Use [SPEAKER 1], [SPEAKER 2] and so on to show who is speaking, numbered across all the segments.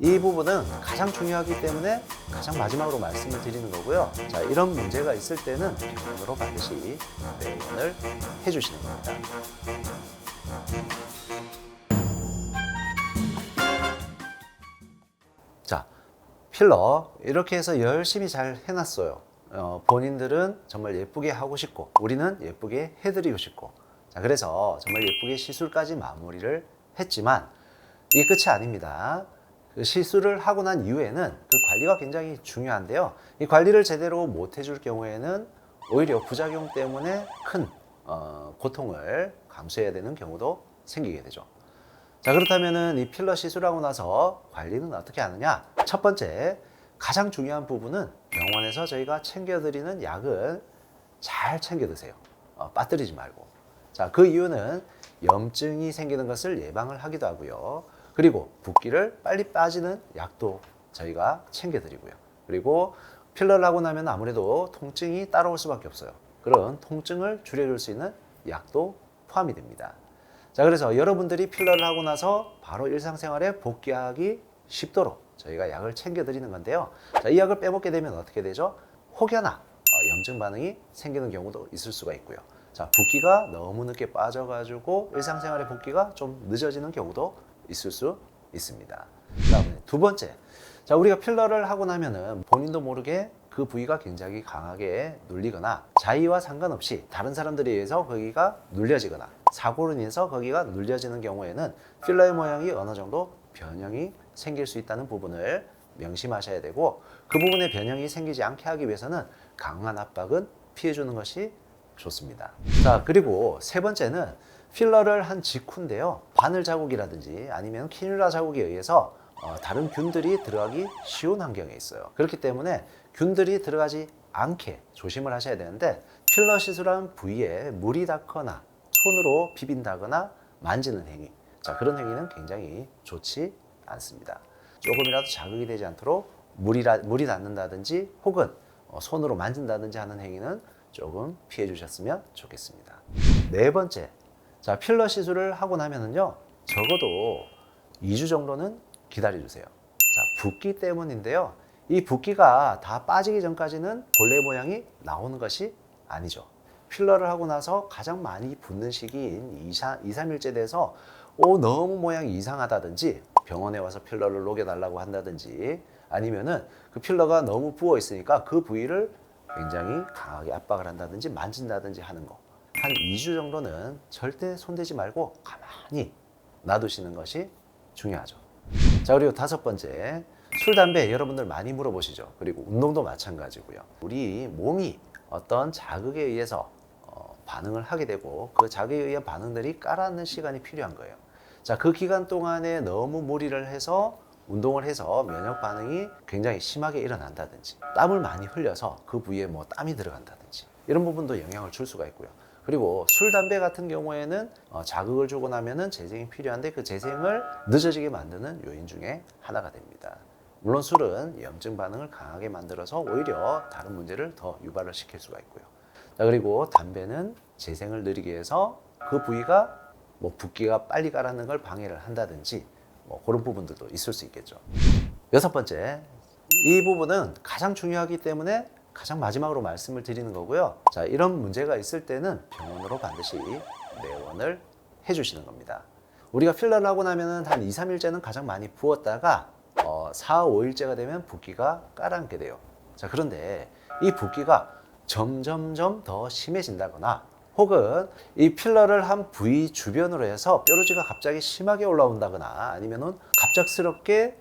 [SPEAKER 1] 이 부분은 가장 중요하기 때문에 가장 마지막으로 말씀을 드리는 거고요. 자, 이런 문제가 있을 때는 병원으로 반드시 내원을 해주시는 겁니다. 자, 필러 이렇게 해서 열심히 잘 해놨어요. 본인들은 정말 예쁘게 하고 싶고 우리는 예쁘게 해드리고 싶고, 자, 그래서 정말 예쁘게 시술까지 마무리를 했지만 이게 끝이 아닙니다. 그 시술을 하고 난 이후에는 그 관리가 굉장히 중요한데요. 이 관리를 제대로 못 해줄 경우에는 오히려 부작용 때문에 큰 고통을 감수해야 되는 경우도 생기게 되죠. 자, 그렇다면은 이 필러 시술하고 나서 관리는 어떻게 하느냐? 첫 번째, 가장 중요한 부분은 병원에서 저희가 챙겨드리는 약을 잘 챙겨 드세요. 빠뜨리지 말고. 자, 그 이유는 염증이 생기는 것을 예방을 하기도 하고요. 그리고 붓기를 빨리 빠지는 약도 저희가 챙겨드리고요. 그리고 필러를 하고 나면 아무래도 통증이 따라올 수밖에 없어요. 그런 통증을 줄여줄 수 있는 약도 포함이 됩니다. 자, 그래서 여러분들이 필러를 하고 나서 바로 일상생활에 복귀하기 쉽도록 저희가 약을 챙겨드리는 건데요. 자, 이 약을 빼먹게 되면 어떻게 되죠? 혹여나 염증 반응이 생기는 경우도 있을 수가 있고요. 자, 붓기가 너무 늦게 빠져가지고 일상생활의 복귀가 좀 늦어지는 경우도 있을 수 있습니다. 그다음에 두 번째, 자, 우리가 필러를 하고 나면은 본인도 모르게 그 부위가 굉장히 강하게 눌리거나 자의와 상관없이 다른 사람들에 의해서 거기가 눌려지거나 사고로 인해서 거기가 눌려지는 경우에는 필러의 모양이 어느 정도 변형이 생길 수 있다는 부분을 명심하셔야 되고, 그 부분에 변형이 생기지 않게 하기 위해서는 강한 압박은 피해주는 것이 좋습니다. 자, 그리고 세 번째는 필러를 한 직후인데요. 바늘 자국이라든지 아니면 키뉴라 자국에 의해서 다른 균들이 들어가기 쉬운 환경에 있어요. 그렇기 때문에 균들이 들어가지 않게 조심을 하셔야 되는데, 필러 시술한 부위에 물이 닿거나 손으로 비빈다거나 만지는 행위, 자, 그런 행위는 굉장히 좋지 않습니다. 조금이라도 자극이 되지 않도록 물이 닿는다든지 혹은 손으로 만진다든지 하는 행위는 조금 피해 주셨으면 좋겠습니다. 네 번째, 자, 필러 시술을 하고 나면은요, 적어도 2주 정도는 기다려 주세요. 자, 붓기 때문인데요. 이 붓기가 다 빠지기 전까지는 본래 모양이 나오는 것이 아니죠. 필러를 하고 나서 가장 많이 붓는 시기인 2, 3일째 돼서 너무 모양이 이상하다든지 병원에 와서 필러를 녹여달라고 한다든지, 아니면은 그 필러가 너무 부어 있으니까 그 부위를 굉장히 강하게 압박을 한다든지 만진다든지 하는 거, 한 2주 정도는 절대 손대지 말고 가만히 놔두시는 것이 중요하죠. 자, 그리고 다섯 번째, 술, 담배 여러분들 많이 물어보시죠. 그리고 운동도 마찬가지고요. 우리 몸이 어떤 자극에 의해서 반응을 하게 되고 그 자극에 의한 반응들이 가라앉는 시간이 필요한 거예요. 자, 그 기간 동안에 너무 무리를 해서 운동을 해서 면역 반응이 굉장히 심하게 일어난다든지 땀을 많이 흘려서 그 부위에 뭐 땀이 들어간다든지 이런 부분도 영향을 줄 수가 있고요. 그리고 술, 담배 같은 경우에는 자극을 주고 나면은 재생이 필요한데 그 재생을 늦어지게 만드는 요인 중에 하나가 됩니다. 물론 술은 염증 반응을 강하게 만들어서 오히려 다른 문제를 더 유발을 시킬 수가 있고요. 자, 그리고 담배는 재생을 느리게 해서 그 부위가 뭐 붓기가 빨리 가라앉는 걸 방해를 한다든지 뭐 그런 부분들도 있을 수 있겠죠. 여섯 번째, 이 부분은 가장 중요하기 때문에 가장 마지막으로 말씀을 드리는 거고요. 자, 이런 문제가 있을 때는 병원으로 반드시 내원을 해주시는 겁니다. 우리가 필러를 하고 나면은 한 2, 3일째는 가장 많이 부었다가 4, 5일째가 되면 붓기가 가라앉게 돼요. 자, 그런데 이 붓기가 점점점 더 심해진다거나 혹은 이 필러를 한 부위 주변으로 해서 뾰루지가 갑자기 심하게 올라온다거나 아니면은 갑작스럽게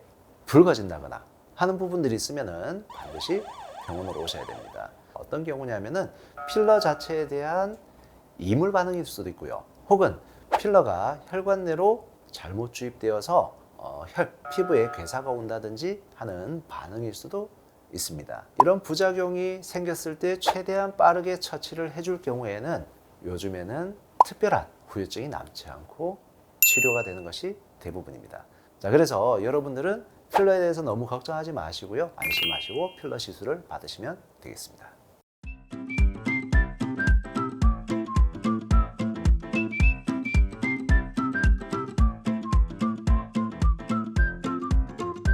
[SPEAKER 1] 붉어진다거나 하는 부분들이 있으면은 반드시 병원으로 오셔야 됩니다. 어떤 경우냐면은 필러 자체에 대한 이물 반응일 수도 있고요. 혹은 필러가 혈관 내로 잘못 주입되어서 피부에 괴사가 온다든지 하는 반응일 수도 있습니다. 이런 부작용이 생겼을 때 최대한 빠르게 처치를 해줄 경우에는 요즘에는 특별한 후유증이 남지 않고 치료가 되는 것이 대부분입니다. 자, 그래서 여러분들은 필러에 대해서 너무 걱정하지 마시고요. 안심하시고 필러 시술을 받으시면 되겠습니다.